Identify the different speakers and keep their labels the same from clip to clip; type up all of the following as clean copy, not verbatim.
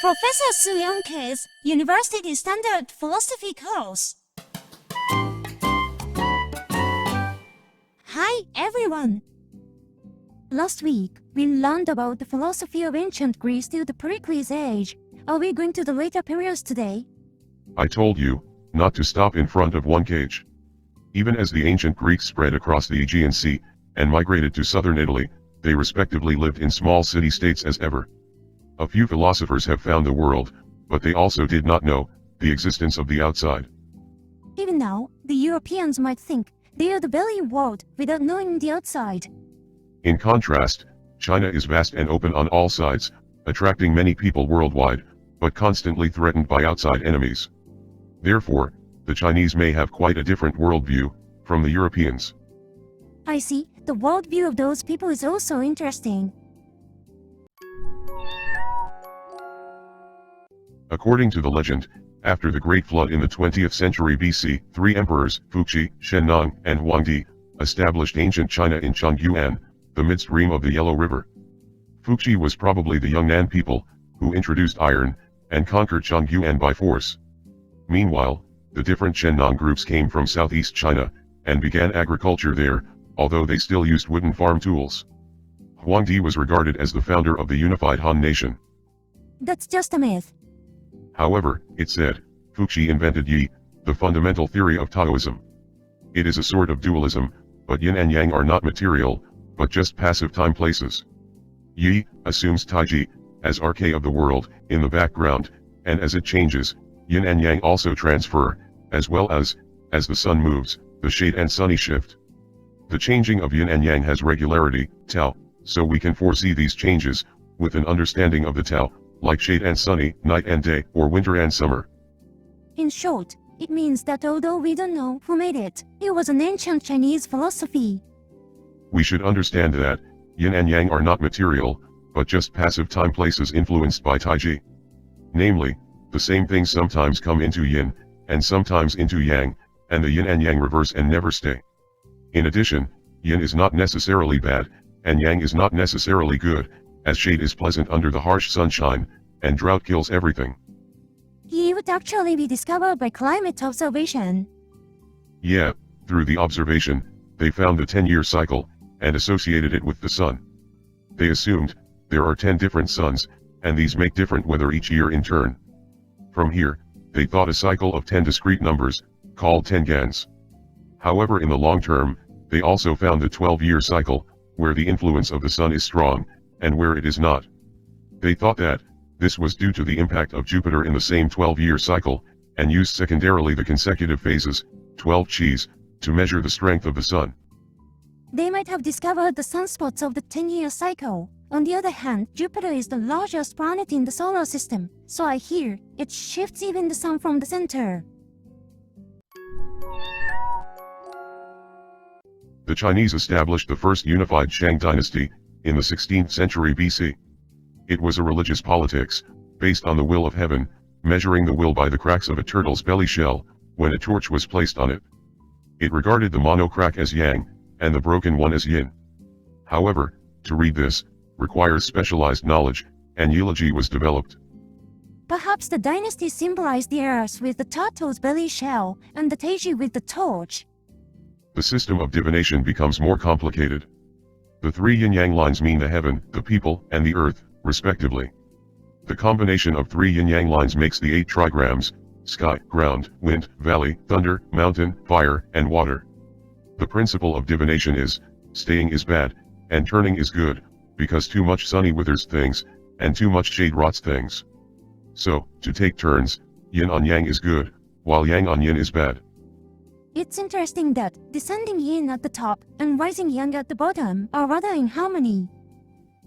Speaker 1: Professor SUMIOKA's University Standard Philosophy course. Hi everyone! Last week, we learned about the philosophy of ancient Greece till the Pericles age. Are we going to the later periods today?
Speaker 2: I told you not to stop in front of one cage. Even as the ancient Greeks spread across the Aegean Sea and migrated to southern Italy, they respectively lived in small city-states as ever. A few philosophers have found the world, but they also did not know the existence of the outside.
Speaker 1: Even now, the Europeans might think they are the belly world without knowing the outside.
Speaker 2: In contrast, China is vast and open on all sides, attracting many people worldwide, but constantly threatened by outside enemies. Therefore, the Chinese may have quite a different worldview from the Europeans.
Speaker 1: I see, the worldview of those people is also interesting.
Speaker 2: According to the legend, after the Great Flood in the 20th century BC, three emperors, Fuxi, Shennong, and Huangdi, established ancient China in Chongyuan, the midstream of the Yellow River. Fuxi was probably the Yunnan people, who introduced iron, and conquered Chongyuan by force. Meanwhile, the different Shennong groups came from southeast China, and began agriculture there, although they still used wooden farm tools. Huangdi was regarded as the founder of the unified Han nation.
Speaker 1: That's just a myth.
Speaker 2: However, it said, Fuxi invented Yi, the fundamental theory of Taoism. It is a sort of dualism, but yin and yang are not material, but just passive time places. Yi assumes Taiji as arche of the world in the background, and as it changes, yin and yang also transfer, as well as the sun moves, the shade and sunny shift. The changing of yin and yang has regularity, Tao, so we can foresee these changes with an understanding of the Tao, like shade and sunny, night and day, or winter and summer.
Speaker 1: In short, it means that although we don't know who made it, it was an ancient Chinese philosophy.
Speaker 2: We should understand that yin and yang are not material, but just passive time places influenced by Taiji. Namely, the same things sometimes come into yin, and sometimes into yang, and the yin and yang reverse and never stay. In addition, yin is not necessarily bad, and yang is not necessarily good, as shade is pleasant under the harsh sunshine, and drought kills everything.
Speaker 1: It would actually be discovered by climate observation.
Speaker 2: Yeah, through the observation, they found the 10-year cycle, and associated it with the sun. They assumed there are 10 different suns, and these make different weather each year in turn. From here, they thought a cycle of 10 discrete numbers, called 10 gans. However, in the long term, they also found the 12-year cycle, where the influence of the sun is strong, and where it is not. They thought that this was due to the impact of Jupiter in the same 12-year cycle, and used secondarily the consecutive phases, 12 chis, to measure the strength of the sun.
Speaker 1: They might have discovered the sunspots of the 10-year cycle. On the other hand, Jupiter is the largest planet in the solar system, so I hear it shifts even the sun from the center.
Speaker 2: The Chinese established the first unified Shang dynasty in the 16th century BC. It was a religious politics, based on the will of heaven, measuring the will by the cracks of a turtle's belly shell, when a torch was placed on it. It regarded the mono crack as yang, and the broken one as yin. However, to read this, requires specialized knowledge, and eulogy was developed.
Speaker 1: Perhaps the dynasty symbolized the earth with the turtle's belly shell, and the Taiji with the torch.
Speaker 2: The system of divination becomes more complicated. The three yin-yang lines mean the heaven, the people, and the earth, respectively. The combination of three yin-yang lines makes the 8 trigrams: sky, ground, wind, valley, thunder, mountain, fire, and water. The principle of divination is, staying is bad, and turning is good, because too much sunny withers things, and too much shade rots things. So, to take turns, yin on yang is good, while yang on yin is bad.
Speaker 1: It's interesting that descending yin at the top and rising yang at the bottom are rather in harmony.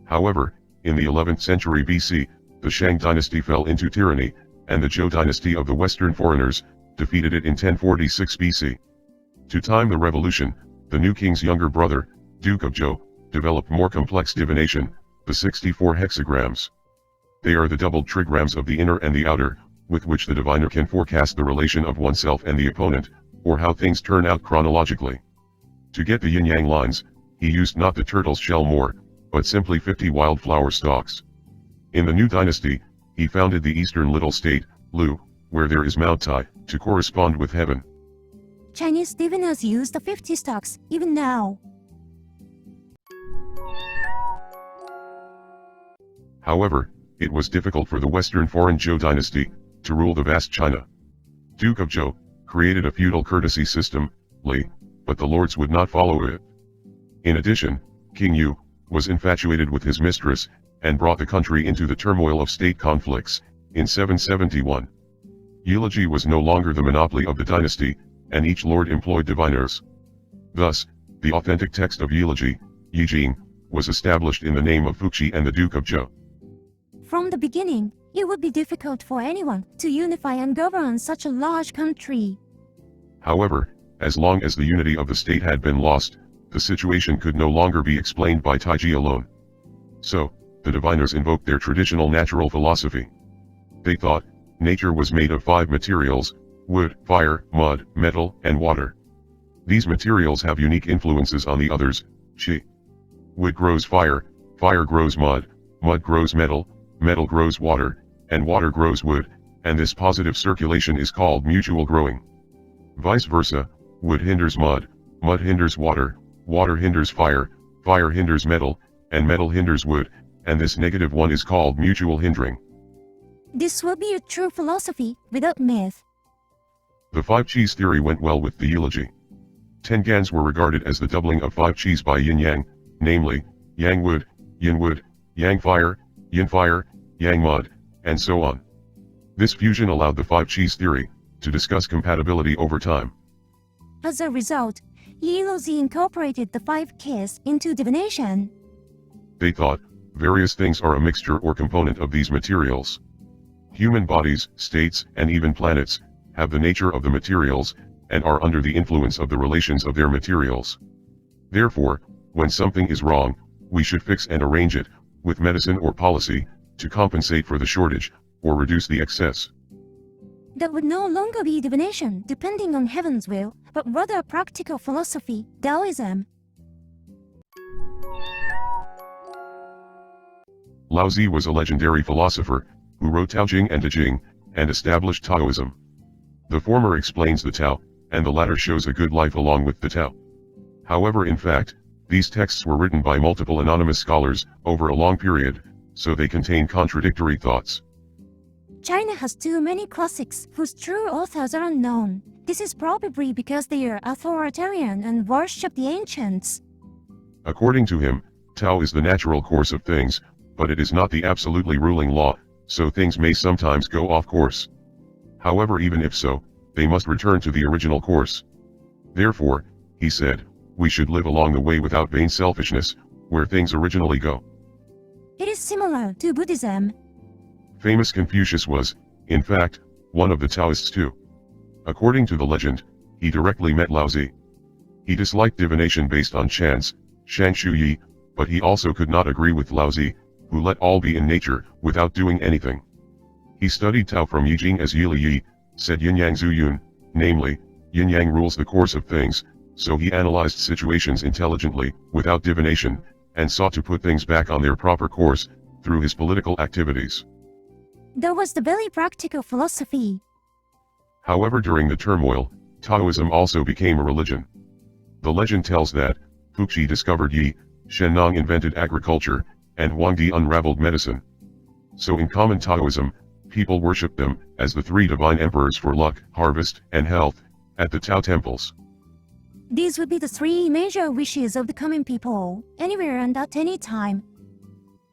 Speaker 2: However, in the 11th century BC, the Shang dynasty fell into tyranny, and the Zhou dynasty of the Western foreigners defeated it in 1046 BC. To time the revolution, the new king's younger brother, Duke of Zhou, developed more complex divination, the 64 hexagrams. They are the doubled trigrams of the inner and the outer, with which the diviner can forecast the relation of oneself and the opponent, or how things turn out chronologically. To get the yin-yang lines, he used not the turtle's shell more, but simply 50 wildflower stalks. In the new dynasty, He founded the eastern little state, Lu, where there is Mount Tai, to correspond with heaven.
Speaker 1: Chinese diviners use the 50 stocks, even now.
Speaker 2: However, it was difficult for the western foreign Zhou dynasty to rule the vast China. Duke of Zhou created a feudal courtesy system, Li, but the lords would not follow it. In addition, King Yu was infatuated with his mistress and brought the country into the turmoil of state conflicts in 771. Eulogy was no longer the monopoly of the dynasty, and each lord employed diviners. Thus, the authentic text of Eulogy, Yijing, was established in the name of Fuxi and the Duke of Zhou.
Speaker 1: From the beginning, it would be difficult for anyone to unify and govern such a large country.
Speaker 2: However, as long as the unity of the state had been lost, the situation could no longer be explained by Taiji alone. So, the diviners invoked their traditional natural philosophy. They thought, nature was made of 5 materials: wood, fire, mud, metal, and water. These materials have unique influences on the others, qi. Wood grows fire, fire grows mud, mud grows metal, metal grows water, and water grows wood, and this positive circulation is called mutual growing. Vice versa, wood hinders mud, mud hinders water, water hinders fire, fire hinders metal, and metal hinders wood, and this negative one is called mutual hindering.
Speaker 1: This would be a true philosophy without myth.
Speaker 2: The 5 Qis theory went well with the eulogy. 10 Gans were regarded as the doubling of 5 Qis by yin-yang, namely, yang wood, yang fire, yang mud, and so on. This fusion allowed the 5 Qis theory to discuss compatibility over time.
Speaker 1: As a result, Yiluzi incorporated the 5 Qis into divination.
Speaker 2: They thought, various things are a mixture or component of these materials. Human bodies, states, and even planets have the nature of the materials, and are under the influence of the relations of their materials. Therefore, when something is wrong, we should fix and arrange it, with medicine or policy, to compensate for the shortage, or reduce the excess.
Speaker 1: That would no longer be divination depending on heaven's will, but rather a practical philosophy, Taoism.
Speaker 2: Laozi was a legendary philosopher, who wrote Tao Jing and De Jing, and established Taoism. The former explains the Tao, and the latter shows a good life along with the Tao. However, in fact, these texts were written by multiple anonymous scholars, over a long period, so they contain contradictory thoughts.
Speaker 1: China has too many classics whose true authors are unknown. This is probably because they are authoritarian and worship the ancients.
Speaker 2: According to him, Tao is the natural course of things, but it is not the absolutely ruling law, so things may sometimes go off course. However, even if so, they must return to the original course. Therefore, he said, we should live along the way without vain selfishness, where things originally go.
Speaker 1: It is similar to Buddhism.
Speaker 2: Famous Confucius was, in fact, one of the Taoists too. According to the legend, he directly met Laozi. He disliked divination based on chance, Shang Shu Yi, but he also could not agree with Laozi, who let all be in nature, without doing anything. He studied Tao from Yijing as Yi Li Yi, said Yin Yang Zhu Yun, namely, Yin Yang rules the course of things, so he analyzed situations intelligently, without divination, and sought to put things back on their proper course, through his political activities.
Speaker 1: That was the very practical philosophy.
Speaker 2: However, during the turmoil, Taoism also became a religion. The legend tells that, Fuxi discovered Yi, Shennong invented agriculture, and Huangdi unraveled medicine. So in common Taoism, people worship them as the 3 divine emperors for luck, harvest, and health, at the Tao temples.
Speaker 1: These would be the 3 major wishes of the common people, anywhere and at any time.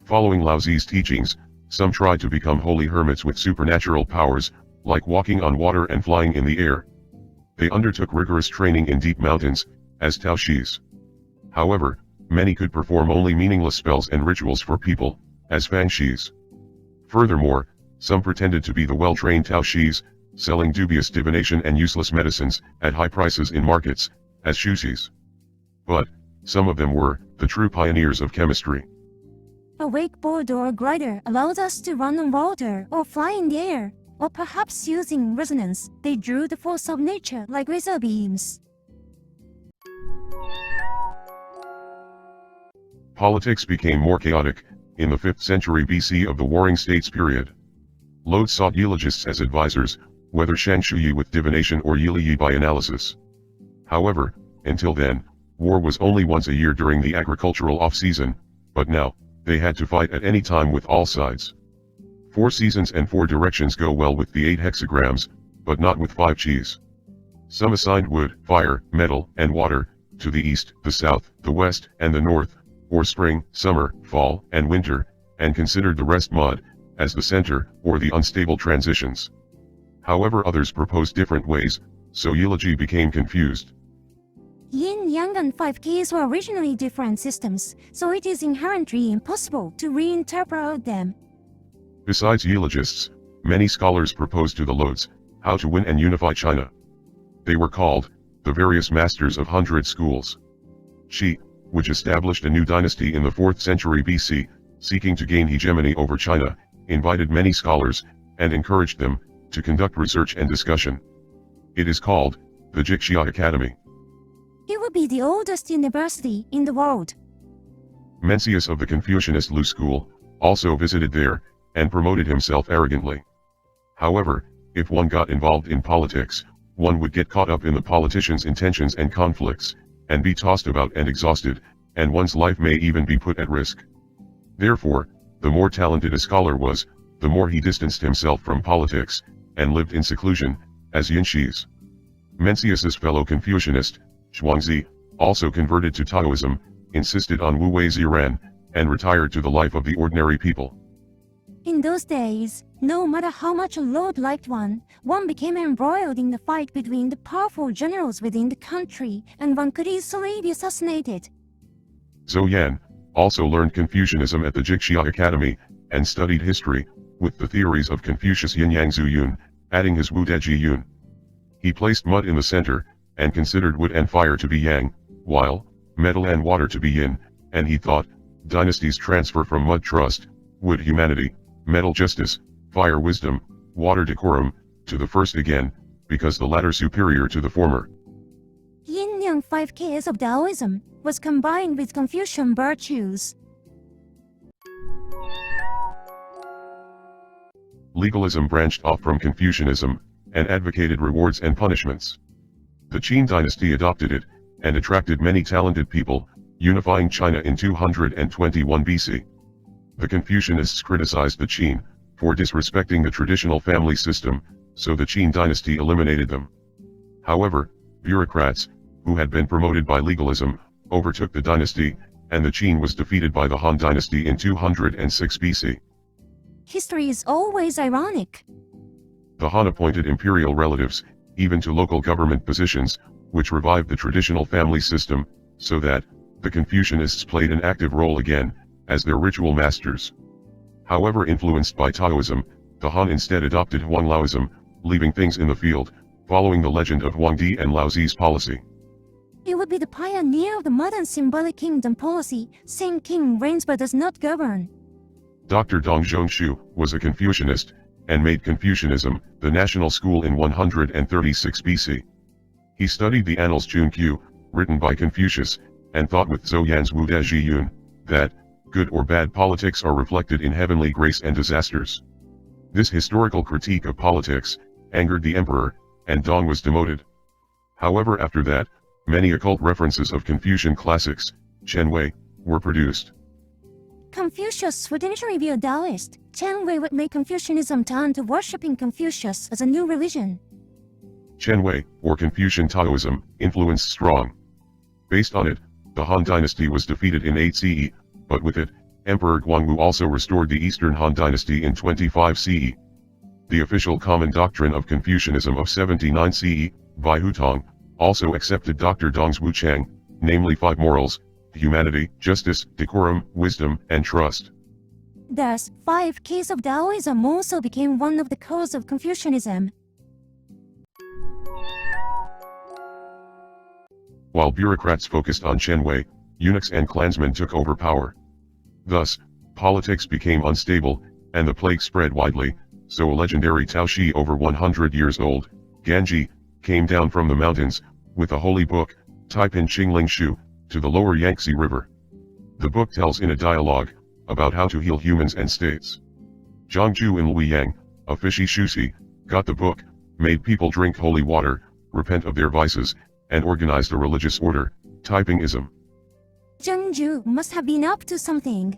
Speaker 2: Following Laozi's teachings, some tried to become holy hermits with supernatural powers, like walking on water and flying in the air. They undertook rigorous training in deep mountains, as Tao Shis. However, many could perform only meaningless spells and rituals for people, as Fang Shis. Furthermore, some pretended to be the well-trained Tao Shis, selling dubious divination and useless medicines, at high prices in markets, as Shusis. But, some of them were, the true pioneers of chemistry.
Speaker 1: A wakeboard or a glider allows us to run on water or fly in the air, or perhaps using resonance, they drew the force of nature like laser beams.
Speaker 2: Politics became more chaotic, in the 5th century BC of the Warring States period. Lode sought eulogists as advisors, whether Shang Shuyi with divination or Yili Yi by analysis. However, until then, war was only once a year during the agricultural off-season, but now, they had to fight at any time with all sides. 4 seasons and 4 directions go well with the 8 hexagrams, but not with 5 Qis. Some assigned wood, fire, metal, and water, to the east, the south, the west, and the north, or spring, summer, fall, and winter, and considered the rest mud, as the center, or the unstable transitions. However, others proposed different ways, so eulogy became confused.
Speaker 1: Yin, Yang, and 5 keys were originally different systems, so it is inherently impossible to reinterpret them.
Speaker 2: Besides eulogists, many scholars proposed to the Lodes how to win and unify China. They were called the various masters of 100 schools. Shi, which established a new dynasty in the 4th century BC, seeking to gain hegemony over China, invited many scholars, and encouraged them to conduct research and discussion. It is called the Jixia Academy.
Speaker 1: It would be the oldest university in the world.
Speaker 2: Mencius of the Confucianist Lu school also visited there, and promoted himself arrogantly. However, if one got involved in politics, one would get caught up in the politicians' intentions and conflicts, and be tossed about and exhausted, and one's life may even be put at risk. Therefore, the more talented a scholar was, the more he distanced himself from politics, and lived in seclusion, as Yin Shi's. Mencius's fellow Confucianist, Zhuangzi, also converted to Taoism, insisted on Wu Wei's Iran, and retired to the life of the ordinary people.
Speaker 1: In those days, no matter how much a lord liked one became embroiled in the fight between the powerful generals within the country, and one could easily be assassinated.
Speaker 2: Zhou Yan also learned Confucianism at the Jixia Academy, and studied history, with the theories of Confucius Yin Yang Zhu Yun, adding his Wu Deji Yun. He placed mud in the center, and considered wood and fire to be yang, while metal and water to be yin, and he thought dynasties transfer from mud trust, wood humanity, metal justice, fire wisdom, water decorum, to the first again, because the latter superior to the former.
Speaker 1: Yin Yang 5 keys of Taoism was combined with Confucian virtues.
Speaker 2: Legalism branched off from Confucianism, and advocated rewards and punishments. The Qin dynasty adopted it, and attracted many talented people, unifying China in 221 BC. The Confucianists criticized the Qin for disrespecting the traditional family system, so the Qin dynasty eliminated them. However, bureaucrats, who had been promoted by legalism, overtook the dynasty, and the Qin was defeated by the Han dynasty in 206 BC.
Speaker 1: History is always ironic.
Speaker 2: The Han appointed imperial relatives, even to local government positions, which revived the traditional family system, so that the Confucianists played an active role again, as their ritual masters. However, influenced by Taoism, the Han instead adopted Huanglaoism, leaving things in the field, following the legend of Huang Di and Lao Zi's policy.
Speaker 1: It would be the pioneer of the modern symbolic kingdom policy, saying king reigns but does not govern.
Speaker 2: Dr. Dong Zhongshu was a Confucianist, and made Confucianism the national school in 136 BC. He studied the Annals Junqiu, written by Confucius, and thought with Zhou Yan's Wu Deji Yun, that good or bad politics are reflected in heavenly grace and disasters. This historical critique of politics angered the emperor, and Dong was demoted. However, after that, many occult references of Confucian classics, Chen Wei, were produced.
Speaker 1: Confucius would initially be a Taoist. Chen Wei would make Confucianism turn to worshipping Confucius as a new religion.
Speaker 2: Chen Wei, or Confucian Taoism, influenced strong. Based on it, the Han dynasty was defeated in 8 CE, but with it, Emperor Guangwu also restored the Eastern Han dynasty in 25 CE. The official common doctrine of Confucianism of 79 CE, by Hutong, also accepted Dr. Dong's Wu Chang, namely 5 morals: humanity, justice, decorum, wisdom, and trust.
Speaker 1: Thus, 5 keys of Taoism also became one of the codes of Confucianism.
Speaker 2: While bureaucrats focused on Chen Wei, eunuchs and clansmen took over power. Thus, politics became unstable, and the plague spread widely, so a legendary Tao Shi over 100 years old, Ganji, came down from the mountains, with a holy book, Taipin Qingling Shu, to the lower Yangtze River. The book tells in a dialogue, about how to heal humans and states. Zhangju and Luiyang, a fishy Shusi, got the book, made people drink holy water, repent of their vices, and organized a religious order, Taipingism.
Speaker 1: Zheng Zhu must have been up to something.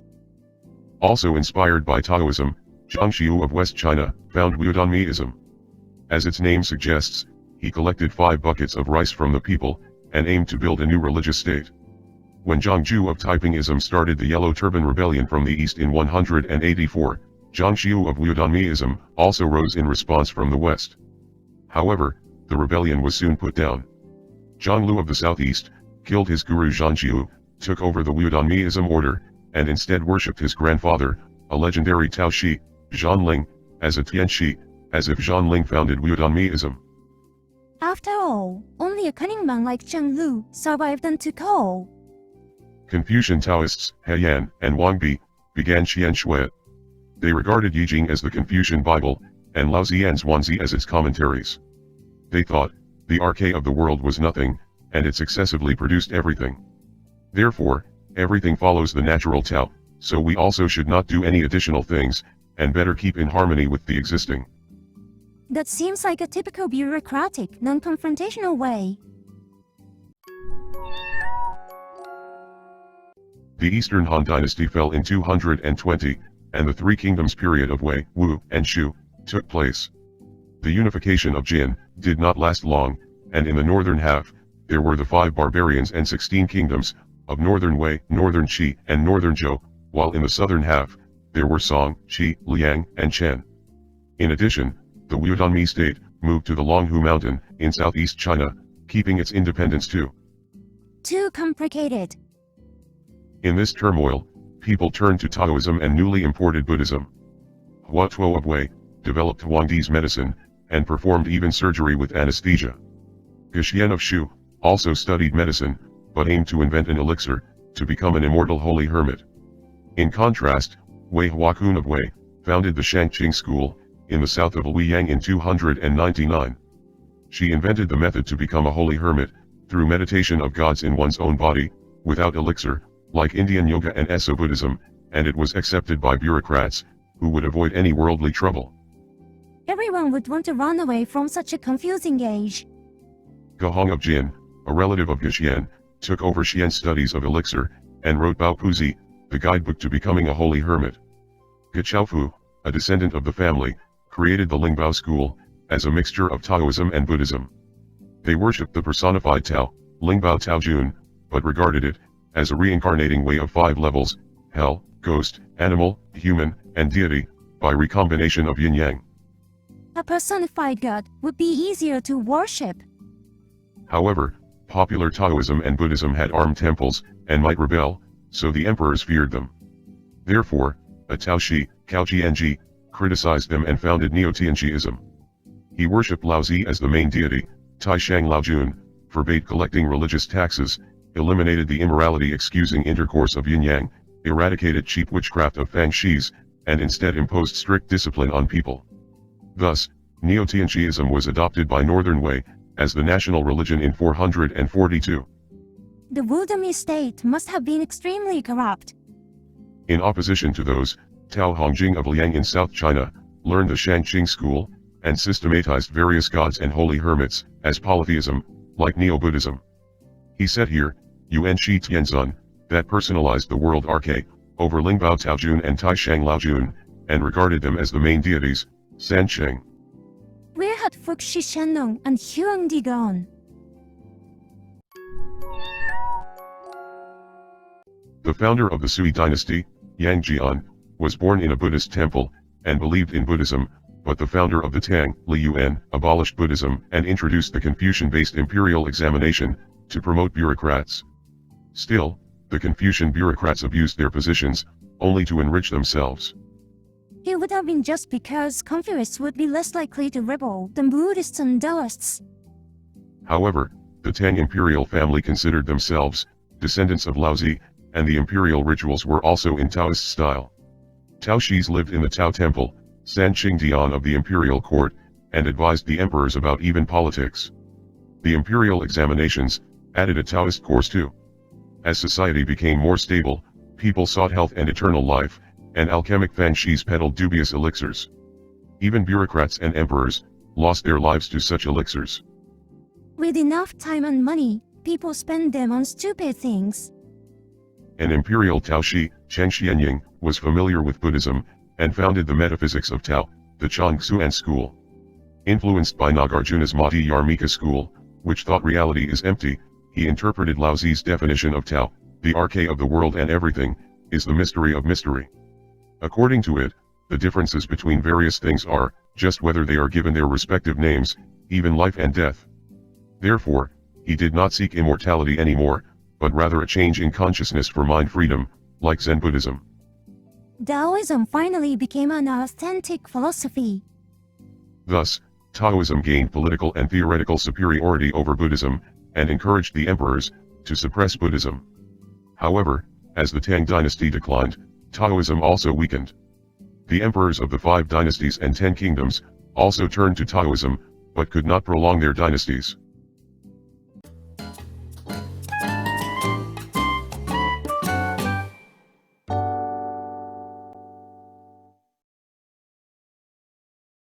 Speaker 2: Also inspired by Taoism, Zhang Xiu of West China found Wudanmiism. As its name suggests, he collected 5 buckets of rice from the people, and aimed to build a new religious state. When Zhang Zhu of Taipingism started the Yellow Turban Rebellion from the east in 184, Zhang Xiu of Wudanmiism also rose in response from the west. However, the rebellion was soon put down. Zhang Lu of the southeast killed his guru Zhang Xiu, took over the Wudanmiism order, and instead worshipped his grandfather, a legendary Tao Shi, Zhan Ling, as a Tian Shi, as if Zhan Ling founded Wudanmiism.
Speaker 1: After all, only a cunning man like Zheng Lu survived and took all.
Speaker 2: Confucian Taoists, He Yan and Wang Bi, began Qian Shui. They regarded Yijing as the Confucian Bible, and Lao Ziyan's Wanzi as its commentaries. They thought, the arche of the world was nothing, and it successively produced everything. Therefore, everything follows the natural Tao, so we also should not do any additional things, and better keep in harmony with the existing.
Speaker 1: That seems like a typical bureaucratic, non-confrontational way.
Speaker 2: The Eastern Han Dynasty fell in 220, and the Three Kingdoms period of Wei, Wu, and Shu took place. The unification of Jin did not last long, and in the northern half, there were the 5 barbarians and 16 kingdoms, of northern Wei, northern Qi, and northern Zhou, while in the southern half, there were Song, Qi, Liang, and Chen. In addition, the Wudanmi state moved to the Longhu Mountain in southeast China, keeping its independence too.
Speaker 1: Too complicated.
Speaker 2: In this turmoil, people turned to Taoism and newly imported Buddhism. Hua Tuo of Wei developed Huangdi's medicine, and performed even surgery with anesthesia. Ge of Shu also studied medicine, but aimed to invent an elixir, to become an immortal holy hermit. In contrast, Wei Huakun of Wei founded the Shangqing school, in the south of Luoyang in 299. She invented the method to become a holy hermit, through meditation of gods in one's own body, without elixir, like Indian yoga and Esso Buddhism, and it was accepted by bureaucrats, who would avoid any worldly trouble.
Speaker 1: Everyone would want to run away from such a confusing age.
Speaker 2: Gahong of Jin, a relative of Ge, took over Xian's studies of elixir, and wrote Bao Puzi, the guidebook to becoming a holy hermit. Ge Chaofu, a descendant of the family, created the Lingbao school, as a mixture of Taoism and Buddhism. They worshipped the personified Tao, Lingbao Taojun, but regarded it as a reincarnating way of 5 levels: hell, ghost, animal, human, and deity, by recombination of yin-yang.
Speaker 1: A personified god would be easier to worship.
Speaker 2: However, popular Taoism and Buddhism had armed temples, and might rebel, so the emperors feared them. Therefore, a Tao Shi, Cao Jianji, criticized them and founded Neo-Tianjiism. He worshipped Laozi as the main deity, Tai Shang Laojun, forbade collecting religious taxes, eliminated the immorality excusing intercourse of yin-yang, eradicated cheap witchcraft of Fang Shis, and instead imposed strict discipline on people. Thus, Neo-Tianjiism was adopted by Northern Wei, as the national religion in 442.
Speaker 1: The Wudami state must have been extremely corrupt.
Speaker 2: In opposition to those, Tao Hongjing of Liang in South China learned the Shangqing school, and systematized various gods and holy hermits, as polytheism, like Neo-Buddhism. He said here, Yuan Shi Tianzun, that personalized the world arche, over Lingbao Taojun and Tai Shang Laojun, and regarded them as the main deities, San Sheng.
Speaker 1: Where had Fuxi Shenlong and Huangdi gone?
Speaker 2: The founder of the Sui dynasty, Yang Jian, was born in a Buddhist temple, and believed in Buddhism, but the founder of the Tang, Li Yuan, abolished Buddhism and introduced the Confucian-based imperial examination, to promote bureaucrats. Still, the Confucian bureaucrats abused their positions, only to enrich themselves.
Speaker 1: It would have been just because Confucius would be less likely to rebel than Buddhists and Taoists.
Speaker 2: However, the Tang imperial family considered themselves descendants of Laozi, and the imperial rituals were also in Taoist style. Tao Shis lived in the Tao Temple, San Qingdian of the imperial court, and advised the emperors about even politics. The imperial examinations added a Taoist course too. As society became more stable, people sought health and eternal life, and alchemic Fang Shis peddled dubious elixirs. Even bureaucrats and emperors lost their lives to such elixirs.
Speaker 1: With enough time and money, people spend them on stupid things.
Speaker 2: An imperial Tao Shi, Cheng Xianying, was familiar with Buddhism, and founded the metaphysics of Tao, the Changxuan school. Influenced by Nagarjuna's Madhyarmika school, which thought reality is empty, he interpreted Laozi's definition of Tao, the arche of the world and everything, is the mystery of mystery. According to it, the differences between various things are, just whether they are given their respective names, even life and death. Therefore, he did not seek immortality anymore, but rather a change in consciousness for mind freedom, like Zen Buddhism.
Speaker 1: Taoism finally became an authentic philosophy.
Speaker 2: Thus, Taoism gained political and theoretical superiority over Buddhism, and encouraged the emperors to suppress Buddhism. However, as the Tang dynasty declined, Taoism also weakened. The emperors of the 5 dynasties and 10 kingdoms also turned to Taoism, but could not prolong their dynasties.